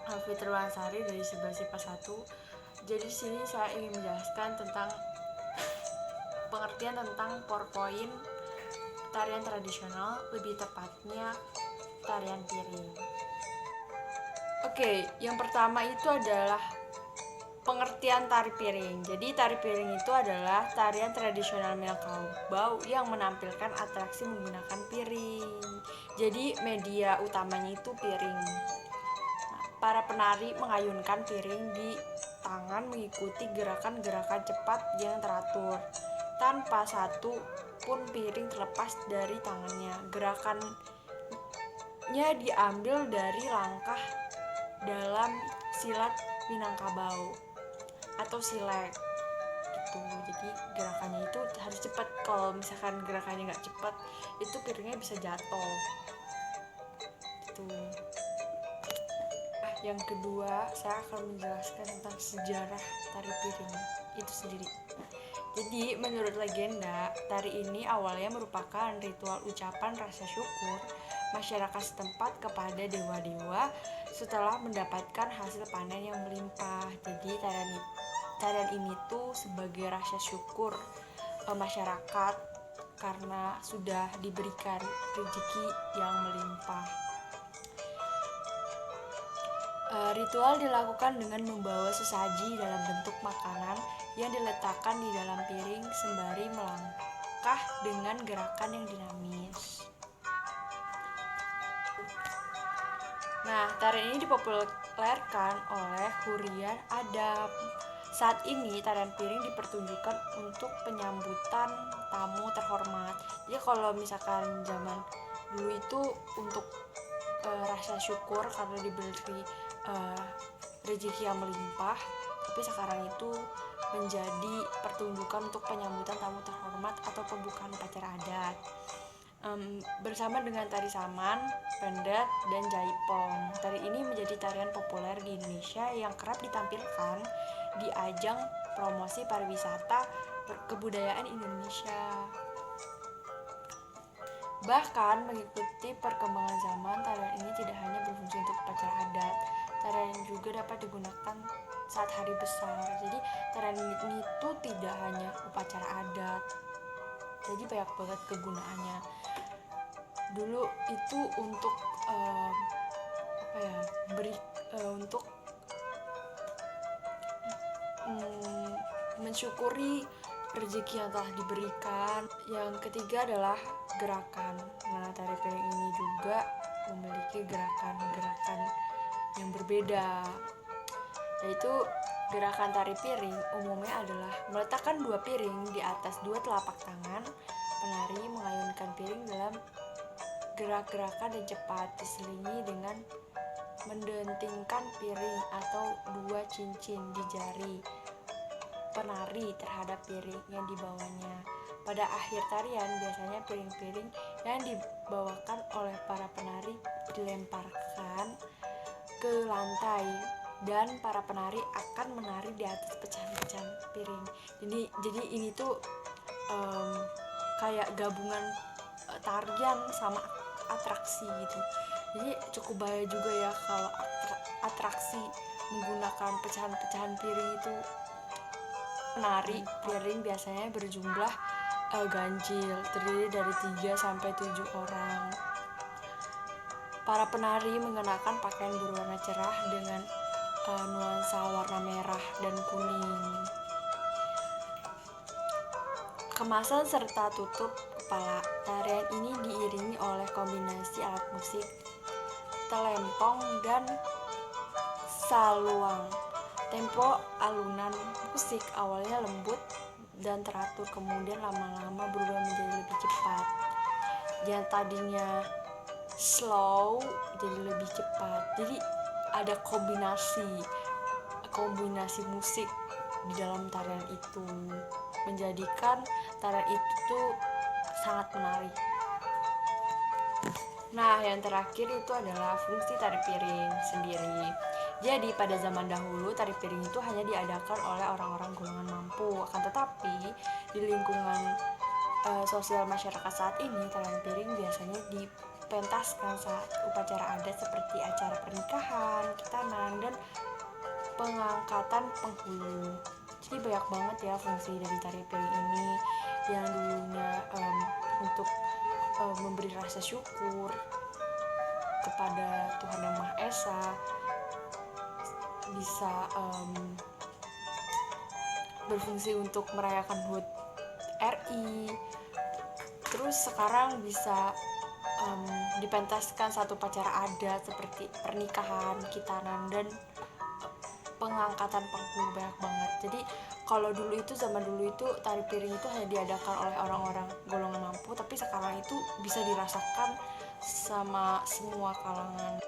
Fitri Wansari dari 11 IPA 1. Jadi sini saya ingin menjelaskan tentang pengertian tentang PowerPoint tarian tradisional, lebih tepatnya tarian piring. Oke, yang pertama itu adalah pengertian tari piring. Jadi tari piring itu adalah tarian tradisional Minangkabau yang menampilkan atraksi menggunakan piring. Jadi media utamanya itu piring. Para penari mengayunkan piring di tangan mengikuti gerakan-gerakan cepat yang teratur. Tanpa satu pun piring terlepas dari tangannya. Gerakannya diambil dari langkah dalam silat Minangkabau atau silek gitu. Jadi gerakannya itu harus cepat. Kalau misalkan gerakannya nggak cepat, itu piringnya bisa jatuh gitu. Yang kedua, saya akan menjelaskan tentang sejarah tari piring itu sendiri. Jadi, menurut legenda, tari ini awalnya merupakan ritual ucapan rasa syukur masyarakat setempat kepada dewa-dewa setelah mendapatkan hasil panen yang melimpah. Jadi, tarian ini tuh sebagai rasa syukur masyarakat karena sudah diberikan rezeki yang melimpah. Ritual dilakukan dengan membawa sesaji dalam bentuk makanan yang diletakkan di dalam piring sembari melangkah dengan gerakan yang dinamis. Nah, tarian ini dipopulerkan oleh Hurian Adam. Saat ini tarian piring dipertunjukkan untuk penyambutan tamu terhormat. Jadi kalau misalkan zaman dulu itu untuk rasa syukur karena diberi rezeki yang melimpah, tapi sekarang itu menjadi pertunjukan untuk penyambutan tamu terhormat atau pembukaan upacara adat. Bersama dengan tari saman, pendet, dan jaipong, tari ini menjadi tarian populer di Indonesia yang kerap ditampilkan di ajang promosi pariwisata kebudayaan Indonesia. Bahkan mengikuti perkembangan zaman, tarian ini tidak hanya berfungsi untuk upacara adat, tarian juga dapat digunakan saat hari besar. Jadi tarian ini tuh tidak hanya upacara adat, jadi banyak banget kegunaannya. Dulu itu untuk untuk mensyukuri rezeki yang telah diberikan. Yang ketiga adalah gerakan. Nah, tari piring ini juga memiliki gerakan-gerakan yang berbeda, yaitu gerakan tari piring umumnya adalah meletakkan dua piring di atas dua telapak tangan. Penari mengayunkan piring dalam gerak-gerakan dan cepat, diselingi dengan mendentingkan piring atau dua cincin di jari penari terhadap piring yang dibawanya. Pada akhir tarian, biasanya piring-piring yang dibawakan oleh para penari dilemparkan ke lantai dan para penari akan menari di atas pecahan-pecahan piring. Jadi ini tuh kayak gabungan tarian sama atraksi gitu. Jadi cukup bahaya juga ya kalau atraksi menggunakan pecahan-pecahan piring itu. Penari piring biasanya berjumlah ganjil, terdiri dari 3-7 orang. Para penari mengenakan pakaian berwarna cerah dengan nuansa warna merah dan kuning. Kemasan serta tutup kepala. Tarian ini diiringi oleh kombinasi alat musik telempong dan saluang. Tempo alunan musik awalnya lembut dan teratur, kemudian lama-lama berubah menjadi lebih cepat. Yang tadinya slow jadi lebih cepat. Jadi ada kombinasi musik di dalam tarian itu, menjadikan tarian itu sangat menarik. Nah, yang terakhir itu adalah fungsi tari piring sendiri. Jadi pada zaman dahulu tari piring itu hanya diadakan oleh orang-orang golongan mampu. Akan tetapi di lingkungan sosial masyarakat saat ini, tarian piring biasanya dipentaskan saat upacara adat seperti acara pernikahan, khitanan, dan pengangkatan penghulu. Jadi banyak banget ya fungsi dari tari piring ini, yang dulunya untuk memberi rasa syukur kepada Tuhan Yang Maha Esa, bisa berfungsi untuk merayakan HUT RI, terus sekarang bisa dipentaskan satu upacara adat seperti pernikahan, khitanan, dan pengangkatan penghulu. Banyak banget. Jadi kalau zaman dulu itu tari piring itu hanya diadakan oleh orang-orang golongan mampu, tapi sekarang itu bisa dirasakan sama semua kalangan.